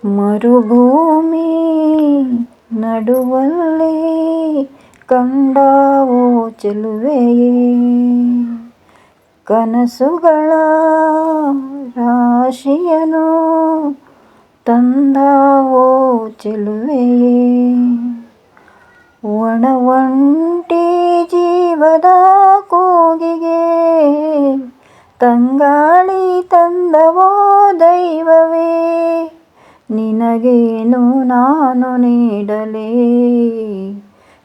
ಮರುಭೂಮಿ ನಡುವಲ್ಲಿ ಕಂಡಾವೋ ಚೆಲುವೆಯೇ, ಕನಸುಗಳ ರಾಶಿಯನು ತಂದಾವೋ ಚೆಲುವೆಯೇ. ಒಣವಂಟಿ ಜೀವದ ಕೂಗಿಗೆ ತಂಗಾಳಿ ತಂದವೋ ದೈವವೇ, ನಿನಗೇನು ನಾನು ನೀಡಲೇ,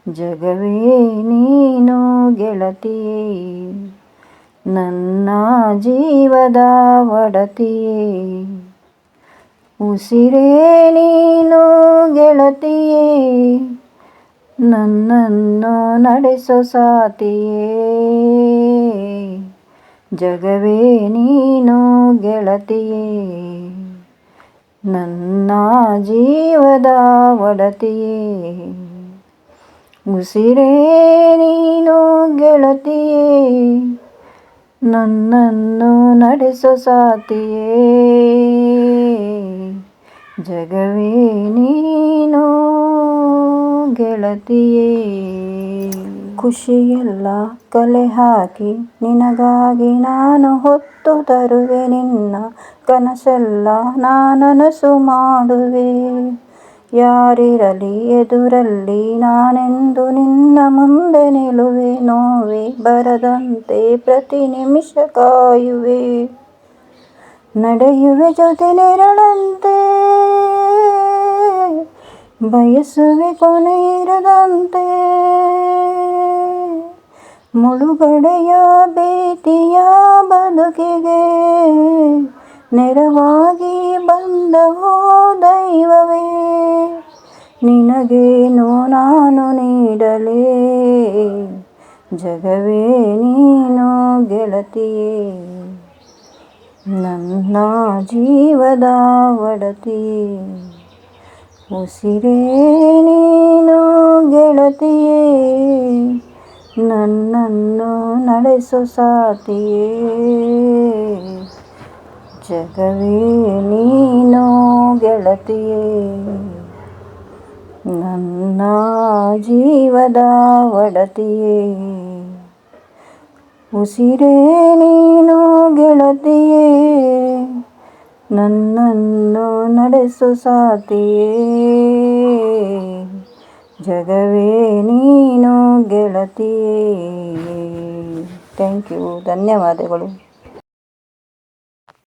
ಜಗವೇ ನೀನು ಗೆಳತಿಯೇ, ನನ್ನ ಜೀವದ ಒಡತಿಯೇ. ಉಸಿರೇ ನೀನು ಗೆಳತಿಯೇ, ನನ್ನನ್ನು ನಡೆಸೋ ಸಾತಿಯೇ, ಜಗವೇ ನೀನು ಗೆಳತಿಯೇ, ನನ್ನ ಜೀವದ ಒಡತಿಯೇ. ಉಸಿರೇ ನೀನು ಗೆಳತಿಯೇ, ನನ್ನನ್ನು ನಡೆಸೋ ಸಾತಿಯೇ, ಜಗವೇ ನೀನು ಗೆಳತಿಯೇ. ಖುಷಿಯೆಲ್ಲ ಕಲೆ ಹಾಕಿ ನಿನಗಾಗಿ ನಾನು ಹೊತ್ತು ತರುವೆ, ನಿನ್ನ ಕನಸೆಲ್ಲ ನಾನನಸು ಮಾಡುವೆ. ಯಾರಿರಲಿ ಎದುರಲ್ಲಿ ನಾನೆಂದು ನಿನ್ನ ಮುಂದೆ ನಿಲ್ಲುವೆ, ನೋವೇ ಬರದಂತೆ ಪ್ರತಿ ನಿಮಿಷ ಕಾಯುವೆ. ನಡೆಯುವೆ ಜೊತೆ ನೆರಳಂತೆ, ಬಯಸುವೆ ಕೊನೆ ಇರದಂತೆ. ಮುಳುಗಡೆಯ ಭೀತಿಯ ಬದುಕಿಗೆ ನೆರವಾಗಿ ಬಂದವೋ ದೈವವೇ, ನಿನಗೇನು ನಾನು ನೀಡಲೇ, ಜಗವೇ ನೀನು ಗೆಳತಿಯೇ, ನನ್ನ ಜೀವದ ಒಡತಿಯೇ. ಉಸಿರೇ ನೀನು ಗೆಳತಿಯೇ, ನನ್ನನ್ನು ನಡೆಸೋ ಸಾತಿಯೇ, ಜಗವೇ ನೀನು ಗೆಳತಿಯೇ, ನನ್ನ ಜೀವದ ಒಡತಿಯೇ. ಉಸಿರೇ ನೀನು ಗೆಳತಿಯೇ, ನನ್ನನ್ನು ನಡೆಸೋ ಸಾತಿಯೇ, ಜಗವೇ ನೀನು ಗೆಳತಿಯೇ. ಥ್ಯಾಂಕ್ ಯು, ಧನ್ಯವಾದಗಳು.